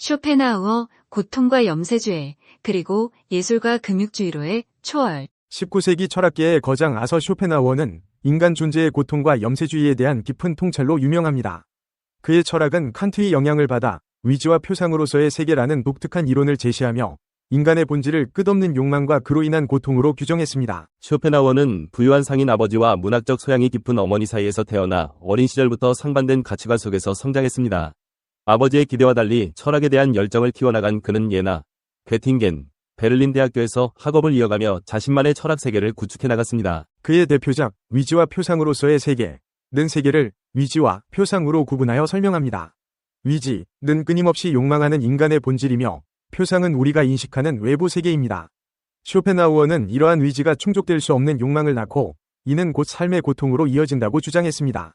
쇼펜하우어, 고통과 염세주의, 그리고 예술과 금육주의로의 초월. 19세기 철학계의 거장 아서 쇼펜하우어는 인간 존재의 고통과 염세주의에 대한 깊은 통찰로 유명합니다. 그의 철학은 칸트의 영향을 받아 위지와 표상으로서의 세계라는 독특한 이론을 제시하며 인간의 본질을 끝없는 욕망과 그로 인한 고통으로 규정했습니다. 쇼펜하우어는 부유한 상인 아버지와 문학적 소양이 깊은 어머니 사이에서 태어나 어린 시절부터 상반된 가치관 속에서 성장했습니다. 아버지의 기대와 달리 철학에 대한 열정을 키워나간 그는 예나, 괴팅겐, 베를린 대학교에서 학업을 이어가며 자신만의 철학 세계를 구축해 나갔습니다. 그의 대표작 위지와 표상으로서의 세계는 세계를 위지와 표상으로 구분하여 설명합니다. 위지는 끊임없이 욕망하는 인간의 본질이며 표상은 우리가 인식하는 외부 세계입니다. 쇼펜하우어는 이러한 위지가 충족될 수 없는 욕망을 낳고 이는 곧 삶의 고통으로 이어진다고 주장했습니다.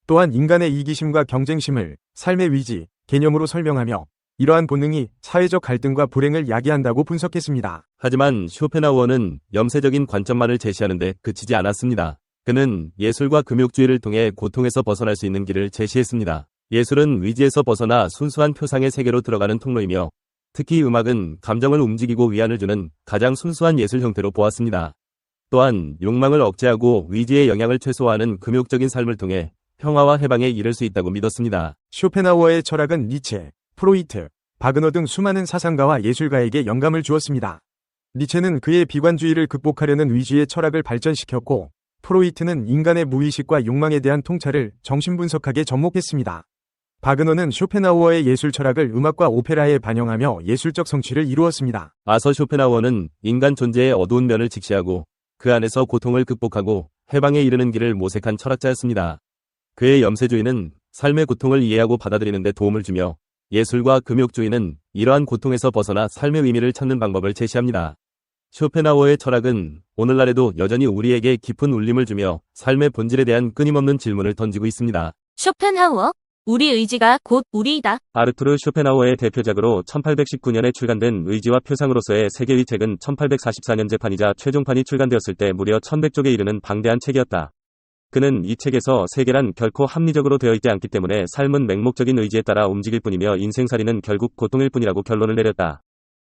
또한 인간의 이기심과 경쟁심을 삶의 위지, 개념으로 설명하며 이러한 본능이 사회적 갈등과 불행을 야기한다고 분석했습니다. 하지만 쇼펜하우어는 염세적인 관점만을 제시하는데 그치지 않았습니다. 그는 예술과 금욕주의를 통해 고통에서 벗어날 수 있는 길을 제시했습니다. 예술은 위지에서 벗어나 순수한 표상의 세계로 들어가는 통로이며 특히 음악은 감정을 움직이고 위안을 주는 가장 순수한 예술 형태로 보았습니다. 또한 욕망을 억제하고 위지의 영향을 최소화하는 금욕적인 삶을 통해 평화와 해방에 이를 수 있다고 믿었습니다. 쇼펜하우어의 철학은 니체, 프로이트, 바그너 등 수많은 사상가와 예술가에게 영감을 주었습니다. 니체는 그의 비관주의를 극복하려는 위주의 철학을 발전시켰고 프로이트는 인간의 무의식과 욕망에 대한 통찰을 정신분석하게 접목했습니다. 바그너는 쇼펜하우어의 예술 철학을 음악과 오페라에 반영하며 예술적 성취를 이루었습니다. 아서 쇼펜하우어는 인간 존재의 어두운 면을 직시하고 그 안에서 고통을 극복하고 해방에 이르는 길을 모색한 철학자였습니다. 그의 염세주의는 삶의 고통을 이해하고 받아들이는 데 도움을 주며 예술과 금욕주의는 이러한 고통에서 벗어나 삶의 의미를 찾는 방법을 제시합니다. 쇼펜하우어의 철학은 오늘날에도 여전히 우리에게 깊은 울림을 주며 삶의 본질에 대한 끊임없는 질문을 던지고 있습니다. 쇼펜하우어, 우리 의지가 곧 우리이다. 아르투르 쇼펜하우어의 대표작으로 1819년에 출간된 의지와 표상으로서의 세계의 책은 1844년 재판이자 최종판이 출간되었을 때 무려 1100쪽에 이르는 방대한 책이었다. 그는 이 책에서 세계란 결코 합리적으로 되어 있지 않기 때문에 삶은 맹목적인 의지에 따라 움직일 뿐이며 인생살이는 결국 고통일 뿐이라고 결론을 내렸다.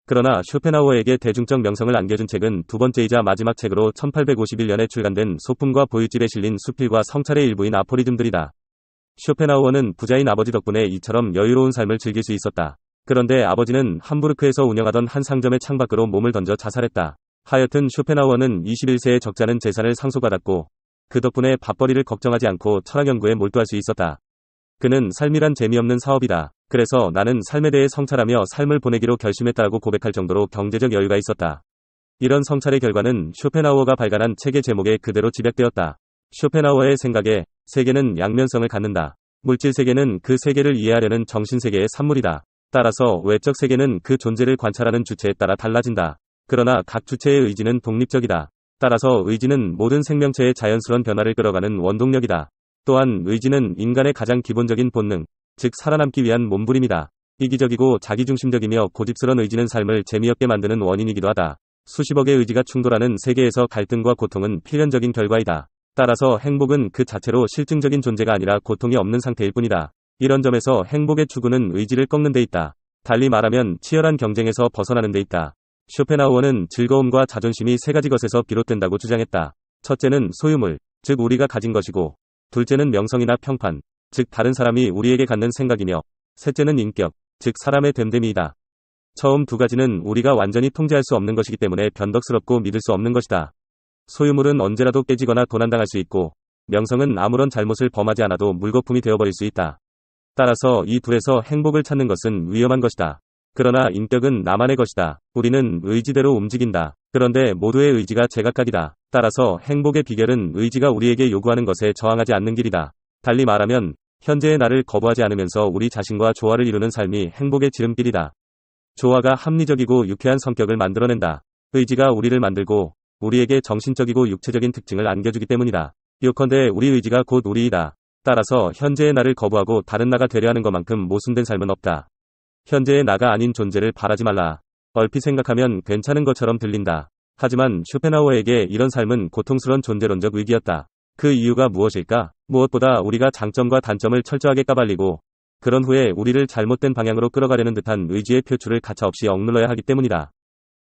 그러나 쇼펜하우어에게 대중적 명성을 안겨준 책은 두 번째이자 마지막 책으로 1851년에 출간된 소품과 보유집에 실린 수필과 성찰의 일부인 아포리즘들이다. 쇼펜하우어는 부자인 아버지 덕분에 이처럼 여유로운 삶을 즐길 수 있었다. 그런데 아버지는 함부르크에서 운영하던 한 상점의 창밖으로 몸을 던져 자살했다. 하여튼 쇼펜하우어는 21세의 적자는 재산을 상속받았고 그 덕분에 밥벌이를 걱정하지 않고 철학 연구에 몰두할 수 있었다. 그는 삶이란 재미없는 사업이다. 그래서 나는 삶에 대해 성찰하며 삶을 보내기로 결심했다고 고백할 정도로 경제적 여유가 있었다. 이런 성찰의 결과는 쇼펜하우어가 발간한 책의 제목에 그대로 집약되었다. 쇼펜하우어의 생각에 세계는 양면성을 갖는다. 물질 세계는 그 세계를 이해하려는 정신세계의 산물이다. 따라서 외적 세계는 그 존재를 관찰하는 주체에 따라 달라진다. 그러나 각 주체의 의지는 독립적이다. 따라서 의지는 모든 생명체의 자연스러운 변화를 끌어가는 원동력이다. 또한 의지는 인간의 가장 기본적인 본능, 즉 살아남기 위한 몸부림이다. 이기적이고 자기중심적이며 고집스러운 의지는 삶을 재미없게 만드는 원인이기도 하다. 수십억의 의지가 충돌하는 세계에서 갈등과 고통은 필연적인 결과이다. 따라서 행복은 그 자체로 실증적인 존재가 아니라 고통이 없는 상태일 뿐이다. 이런 점에서 행복의 추구는 의지를 꺾는 데 있다. 달리 말하면 치열한 경쟁에서 벗어나는 데 있다. 쇼펜하우어는 즐거움과 자존심이 세 가지 것에서 비롯된다고 주장했다. 첫째는 소유물, 즉 우리가 가진 것이고, 둘째는 명성이나 평판, 즉 다른 사람이 우리에게 갖는 생각이며, 셋째는 인격, 즉 사람의 됨됨이이다. 처음 두 가지는 우리가 완전히 통제할 수 없는 것이기 때문에 변덕스럽고 믿을 수 없는 것이다. 소유물은 언제라도 깨지거나 도난당할 수 있고, 명성은 아무런 잘못을 범하지 않아도 물거품이 되어버릴 수 있다. 따라서 이 둘에서 행복을 찾는 것은 위험한 것이다. 그러나 인격은 나만의 것이다. 우리는 의지대로 움직인다. 그런데 모두의 의지가 제각각이다. 따라서 행복의 비결은 의지가 우리에게 요구하는 것에 저항하지 않는 길이다. 달리 말하면 현재의 나를 거부하지 않으면서 우리 자신과 조화를 이루는 삶이 행복의 지름길이다. 조화가 합리적이고 유쾌한 성격을 만들어낸다. 의지가 우리를 만들고 우리에게 정신적이고 육체적인 특징을 안겨주기 때문이다. 요컨대 우리 의지가 곧 우리이다. 따라서 현재의 나를 거부하고 다른 나가 되려 하는 것만큼 모순된 삶은 없다. 현재의 나가 아닌 존재를 바라지 말라. 얼핏 생각하면 괜찮은 것처럼 들린다. 하지만 쇼펜하우어에게 이런 삶은 고통스러운 존재론적 위기였다. 그 이유가 무엇일까? 무엇보다 우리가 장점과 단점을 철저하게 까발리고 그런 후에 우리를 잘못된 방향으로 끌어가려는 듯한 의지의 표출을 가차없이 억눌러야 하기 때문이다.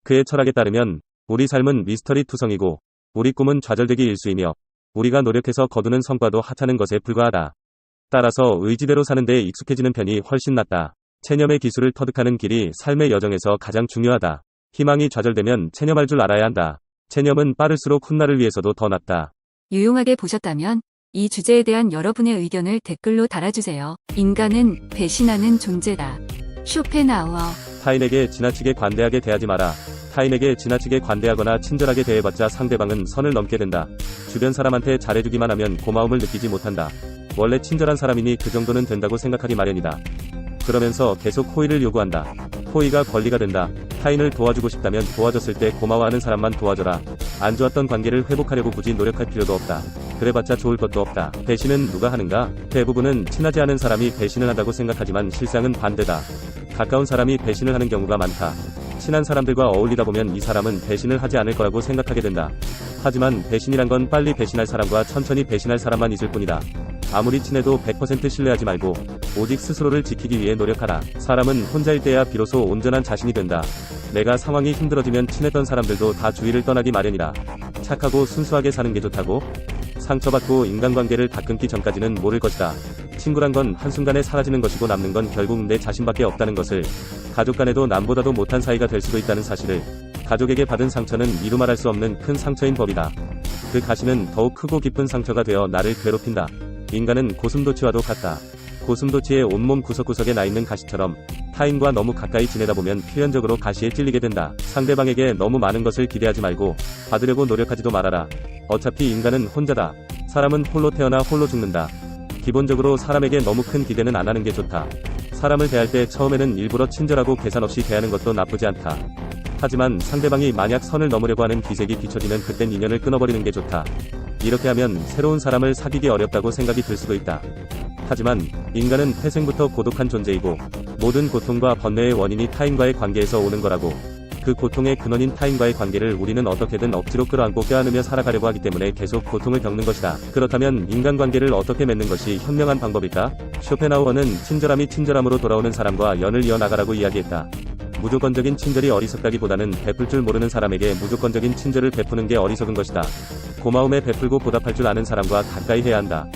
그의 철학에 따르면 우리 삶은 미스터리 투성이고 우리 꿈은 좌절되기 일쑤이며 우리가 노력해서 거두는 성과도 하찮은 것에 불과하다. 따라서 의지대로 사는 데 익숙해지는 편이 훨씬 낫다. 체념의 기술을 터득하는 길이 삶의 여정에서 가장 중요하다. 희망이 좌절되면 체념할 줄 알아야 한다. 체념은 빠를수록 훗날을 위해서도 더 낫다. 유용하게 보셨다면 이 주제에 대한 여러분의 의견을 댓글로 달아주세요. 인간은 배신하는 존재다. 쇼펜하우어. 타인에게 지나치게 관대하게 대하지 마라. 타인에게 지나치게 관대하거나 친절하게 대해봤자 상대방은 선을 넘게 된다. 주변 사람한테 잘해주기만 하면 고마움을 느끼지 못한다. 원래 친절한 사람이니 그 정도는 된다고 생각하기 마련이다. 그러면서 계속 호의를 요구한다. 호의가 권리가 된다. 타인을 도와주고 싶다면 도와줬을 때 고마워하는 사람만 도와줘라. 안 좋았던 관계를 회복하려고 굳이 노력할 필요도 없다. 그래봤자 좋을 것도 없다. 배신은 누가 하는가? 대부분은 친하지 않은 사람이 배신을 한다고 생각하지만 실상은 반대다. 가까운 사람이 배신을 하는 경우가 많다. 친한 사람들과 어울리다 보면 이 사람은 배신을 하지 않을 거라고 생각하게 된다. 하지만 배신이란 건 빨리 배신할 사람과 천천히 배신할 사람만 있을 뿐이다. 아무리 친해도 100% 신뢰하지 말고 오직 스스로를 지키기 위해 노력하라. 사람은 혼자일 때야 비로소 온전한 자신이 된다. 내가 상황이 힘들어지면 친했던 사람들도 다 주위를 떠나기 마련이다. 착하고 순수하게 사는 게 좋다고? 상처받고 인간관계를 다 끊기 전까지는 모를 것이다. 친구란 건 한순간에 사라지는 것이고 남는 건 결국 내 자신밖에 없다는 것을, 가족 간에도 남보다도 못한 사이가 될 수도 있다는 사실을, 가족에게 받은 상처는 이루 말할 수 없는 큰 상처인 법이다. 그 가시는 더욱 크고 깊은 상처가 되어 나를 괴롭힌다. 인간은 고슴도치와도 같다. 고슴도치의 온몸 구석구석에 나있는 가시처럼 타인과 너무 가까이 지내다 보면 필연적으로 가시에 찔리게 된다. 상대방에게 너무 많은 것을 기대하지 말고 받으려고 노력하지도 말아라. 어차피 인간은 혼자다. 사람은 홀로 태어나 홀로 죽는다. 기본적으로 사람에게 너무 큰 기대는 안 하는 게 좋다. 사람을 대할 때 처음에는 일부러 친절하고 계산 없이 대하는 것도 나쁘지 않다. 하지만 상대방이 만약 선을 넘으려고 하는 기색이 비춰지면 그땐 인연을 끊어버리는 게 좋다. 이렇게 하면 새로운 사람을 사귀기 어렵다고 생각이 들 수도 있다. 하지만 인간은 태생부터 고독한 존재이고 모든 고통과 번뇌의 원인이 타인과의 관계에서 오는 거라고. 그 고통의 근원인 타인과의 관계를 우리는 어떻게든 억지로 끌어안고 껴안으며 살아가려고 하기 때문에 계속 고통을 겪는 것이다. 그렇다면 인간관계를 어떻게 맺는 것이 현명한 방법일까? 쇼펜하우어는 친절함이 친절함으로 돌아오는 사람과 연을 이어나가라고 이야기했다. 무조건적인 친절이 어리석다기보다는 베풀 줄 모르는 사람에게 무조건적인 친절을 베푸는 게 어리석은 것이다. 고마움에 베풀고 보답할 줄 아는 사람과 가까이 해야 한다.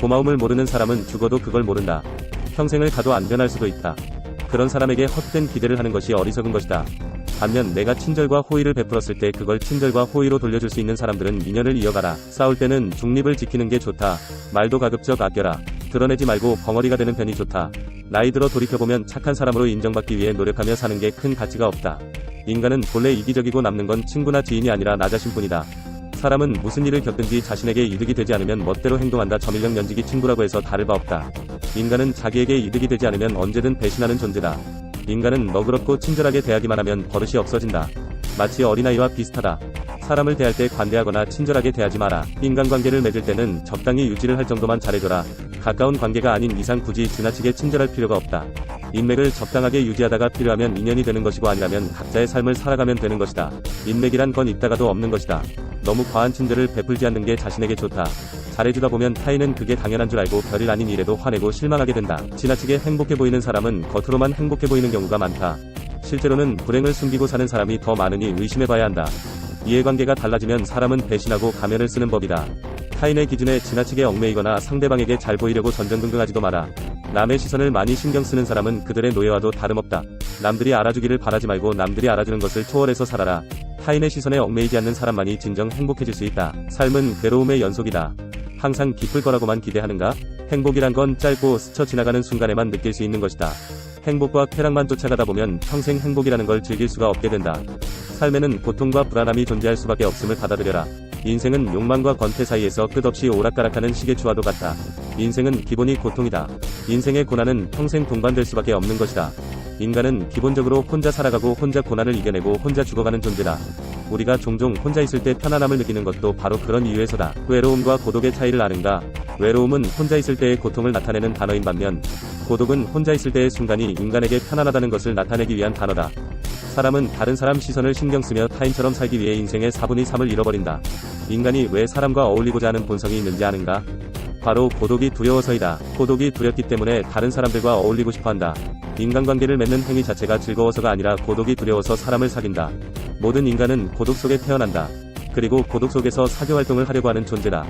고마움을 모르는 사람은 죽어도 그걸 모른다. 평생을 가도 안 변할 수도 있다. 그런 사람에게 헛된 기대를 하는 것이 어리석은 것이다. 반면 내가 친절과 호의를 베풀었을 때 그걸 친절과 호의로 돌려줄 수 있는 사람들은 인연을 이어가라. 싸울 때는 중립을 지키는 게 좋다. 말도 가급적 아껴라. 드러내지 말고 벙어리가 되는 편이 좋다. 나이 들어 돌이켜보면 착한 사람으로 인정받기 위해 노력하며 사는 게 큰 가치가 없다. 인간은 본래 이기적이고 남는 건 친구나 지인이 아니라 나 자신뿐이다. 사람은 무슨 일을 겪든지 자신에게 이득이 되지 않으면 멋대로 행동한다. 저밀력 면직이 친구라고 해서 다를 바 없다. 인간은 자기에게 이득이 되지 않으면 언제든 배신하는 존재다. 인간은 너그럽고 친절하게 대하기만 하면 버릇이 없어진다. 마치 어린아이와 비슷하다. 사람을 대할 때 관대하거나 친절하게 대하지 마라. 인간관계를 맺을 때는 적당히 유지를 할 정도만 잘해줘라. 가까운 관계가 아닌 이상 굳이 지나치게 친절할 필요가 없다. 인맥을 적당하게 유지하다가 필요하면 인연이 되는 것이고 아니라면 각자의 삶을 살아가면 되는 것이다. 인맥이란 건 있다가도 없는 것이다. 너무 과한 친절을 베풀지 않는 게 자신에게 좋다. 잘해주다 보면 타인은 그게 당연한 줄 알고 별일 아닌 일에도 화내고 실망하게 된다. 지나치게 행복해 보이는 사람은 겉으로만 행복해 보이는 경우가 많다. 실제로는 불행을 숨기고 사는 사람이 더 많으니 의심해봐야 한다. 이해관계가 달라지면 사람은 배신하고 가면을 쓰는 법이다. 타인의 기준에 지나치게 얽매이거나 상대방에게 잘 보이려고 전전긍긍하지도 마라. 남의 시선을 많이 신경 쓰는 사람은 그들의 노예와도 다름없다. 남들이 알아주기를 바라지 말고 남들이 알아주는 것을 초월해서 살아라. 타인의 시선에 얽매이지 않는 사람만이 진정 행복해질 수 있다. 삶은 괴로움의 연속이다. 항상 기쁠 거라고만 기대하는가? 행복이란 건 짧고 스쳐 지나가는 순간에만 느낄 수 있는 것이다. 행복과 쾌락만 쫓아가다 보면 평생 행복이라는 걸 즐길 수가 없게 된다. 삶에는 고통과 불안함이 존재할 수밖에 없음을 받아들여라. 인생은 욕망과 권태 사이에서 끝없이 오락가락하는 시계추와도 같다. 인생은 기본이 고통이다. 인생의 고난은 평생 동반될 수밖에 없는 것이다. 인간은 기본적으로 혼자 살아가고 혼자 고난을 이겨내고 혼자 죽어가는 존재다. 우리가 종종 혼자 있을 때 편안함을 느끼는 것도 바로 그런 이유에서다. 외로움과 고독의 차이를 아는가? 외로움은 혼자 있을 때의 고통을 나타내는 단어인 반면 고독은 혼자 있을 때의 순간이 인간에게 편안하다는 것을 나타내기 위한 단어다. 사람은 다른 사람 시선을 신경 쓰며 타인처럼 살기 위해 인생의 4분의 3을 잃어버린다. 인간이 왜 사람과 어울리고자 하는 본성이 있는지 아는가? 바로 고독이 두려워서이다. 고독이 두렵기 때문에 다른 사람들과 어울리고 싶어 한다. 인간관계를 맺는 행위 자체가 즐거워서가 아니라 고독이 두려워서 사람을 사귄다. 모든 인간은 고독 속에 태어난다. 그리고 고독 속에서 사교활동을 하려고 하는 존재다.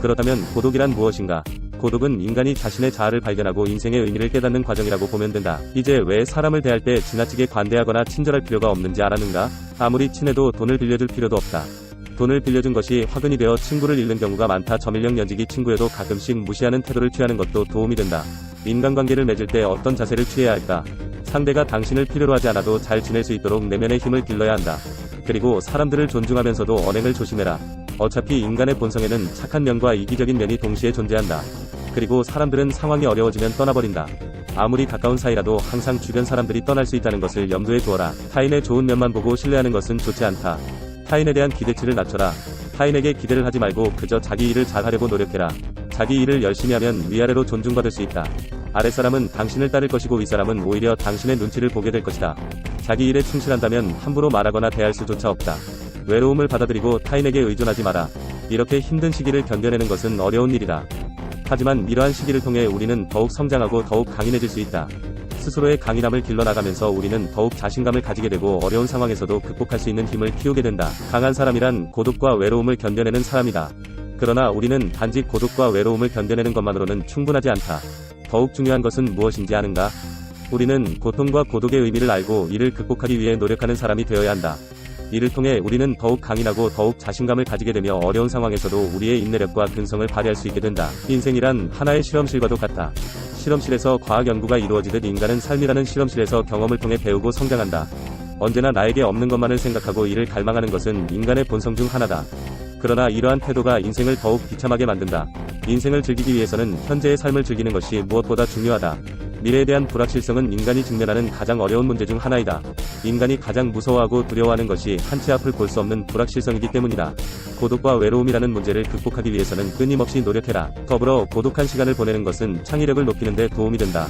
그렇다면 고독이란 무엇인가? 고독은 인간이 자신의 자아를 발견하고 인생의 의미를 깨닫는 과정이라고 보면 된다. 이제 왜 사람을 대할 때 지나치게 관대하거나 친절할 필요가 없는지 알았는가? 아무리 친해도 돈을 빌려줄 필요도 없다. 돈을 빌려준 것이 화근이 되어 친구를 잃는 경우가 많다. 저밀령 연직이 친구여도 가끔씩 무시하는 태도를 취하는 것도 도움이 된다. 인간관계를 맺을 때 어떤 자세를 취해야 할까? 상대가 당신을 필요로 하지 않아도 잘 지낼 수 있도록 내면의 힘을 길러야 한다. 그리고 사람들을 존중하면서도 언행을 조심해라. 어차피 인간의 본성에는 착한 면과 이기적인 면이 동시에 존재한다. 그리고 사람들은 상황이 어려워지면 떠나버린다. 아무리 가까운 사이라도 항상 주변 사람들이 떠날 수 있다는 것을 염두에 두어라. 타인의 좋은 면만 보고 신뢰하는 것은 좋지 않다. 타인에 대한 기대치를 낮춰라. 타인에게 기대를 하지 말고 그저 자기 일을 잘하려고 노력해라. 자기 일을 열심히 하면 위아래로 존중받을 수 있다. 아랫사람은 당신을 따를 것이고 윗사람은 오히려 당신의 눈치를 보게 될 것이다. 자기 일에 충실한다면 함부로 말하거나 대할 수조차 없다. 외로움을 받아들이고 타인에게 의존하지 마라. 이렇게 힘든 시기를 견뎌내는 것은 어려운 일이다. 하지만 이러한 시기를 통해 우리는 더욱 성장하고 더욱 강인해질 수 있다. 스스로의 강인함을 길러나가면서 우리는 더욱 자신감을 가지게 되고 어려운 상황에서도 극복할 수 있는 힘을 키우게 된다. 강한 사람이란 고독과 외로움을 견뎌내는 사람이다. 그러나 우리는 단지 고독과 외로움을 견뎌내는 것만으로는 충분하지 않다. 더욱 중요한 것은 무엇인지 아는가? 우리는 고통과 고독의 의미를 알고 이를 극복하기 위해 노력하는 사람이 되어야 한다. 이를 통해 우리는 더욱 강인하고 더욱 자신감을 가지게 되며 어려운 상황에서도 우리의 인내력과 근성을 발휘할 수 있게 된다. 인생이란 하나의 실험실과도 같다. 실험실에서 과학 연구가 이루어지듯 인간은 삶이라는 실험실에서 경험을 통해 배우고 성장한다. 언제나 나에게 없는 것만을 생각하고 이를 갈망하는 것은 인간의 본성 중 하나다. 그러나 이러한 태도가 인생을 더욱 비참하게 만든다. 인생을 즐기기 위해서는 현재의 삶을 즐기는 것이 무엇보다 중요하다. 미래에 대한 불확실성은 인간이 직면하는 가장 어려운 문제 중 하나이다. 인간이 가장 무서워하고 두려워하는 것이 한치 앞을 볼 수 없는 불확실성이기 때문이다. 고독과 외로움이라는 문제를 극복하기 위해서는 끊임없이 노력해라. 더불어 고독한 시간을 보내는 것은 창의력을 높이는 데 도움이 된다.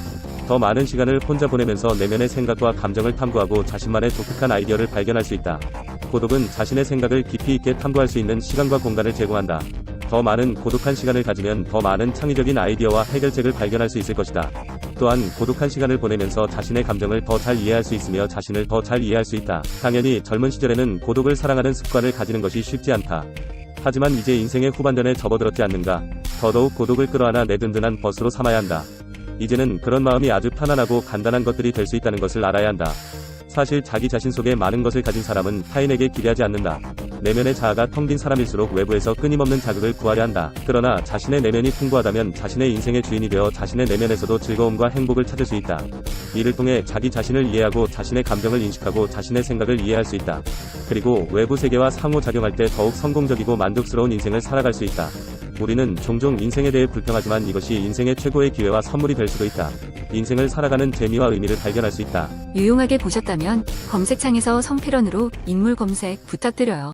더 많은 시간을 혼자 보내면서 내면의 생각과 감정을 탐구하고 자신만의 독특한 아이디어를 발견할 수 있다. 고독은 자신의 생각을 깊이 있게 탐구할 수 있는 시간과 공간을 제공한다. 더 많은 고독한 시간을 가지면 더 많은 창의적인 아이디어와 해결책을 발견할 수 있을 것이다. 또한 고독한 시간을 보내면서 자신의 감정을 더 잘 이해할 수 있으며 자신을 더 잘 이해할 수 있다. 당연히 젊은 시절에는 고독을 사랑하는 습관을 가지는 것이 쉽지 않다. 하지만 이제 인생의 후반전에 접어들었지 않는가? 더더욱 고독을 끌어안아 내 든든한 벗으로 삼아야 한다. 이제는 그런 마음이 아주 편안하고 간단한 것들이 될 수 있다는 것을 알아야 한다. 사실 자기 자신 속에 많은 것을 가진 사람은 타인에게 기대하지 않는다. 내면의 자아가 텅 빈 사람일수록 외부에서 끊임없는 자극을 구하려 한다. 그러나 자신의 내면이 풍부하다면 자신의 인생의 주인이 되어 자신의 내면에서도 즐거움과 행복을 찾을 수 있다. 이를 통해 자기 자신을 이해하고 자신의 감정을 인식하고 자신의 생각을 이해할 수 있다. 그리고 외부 세계와 상호작용할 때 더욱 성공적이고 만족스러운 인생을 살아갈 수 있다. 우리는 종종 인생에 대해 불평하지만 이것이 인생의 최고의 기회와 선물이 될 수도 있다. 인생을 살아가는 재미와 의미를 발견할 수 있다. 유용하게 보셨다면 검색창에서 성필원으로 인물 검색 부탁드려요.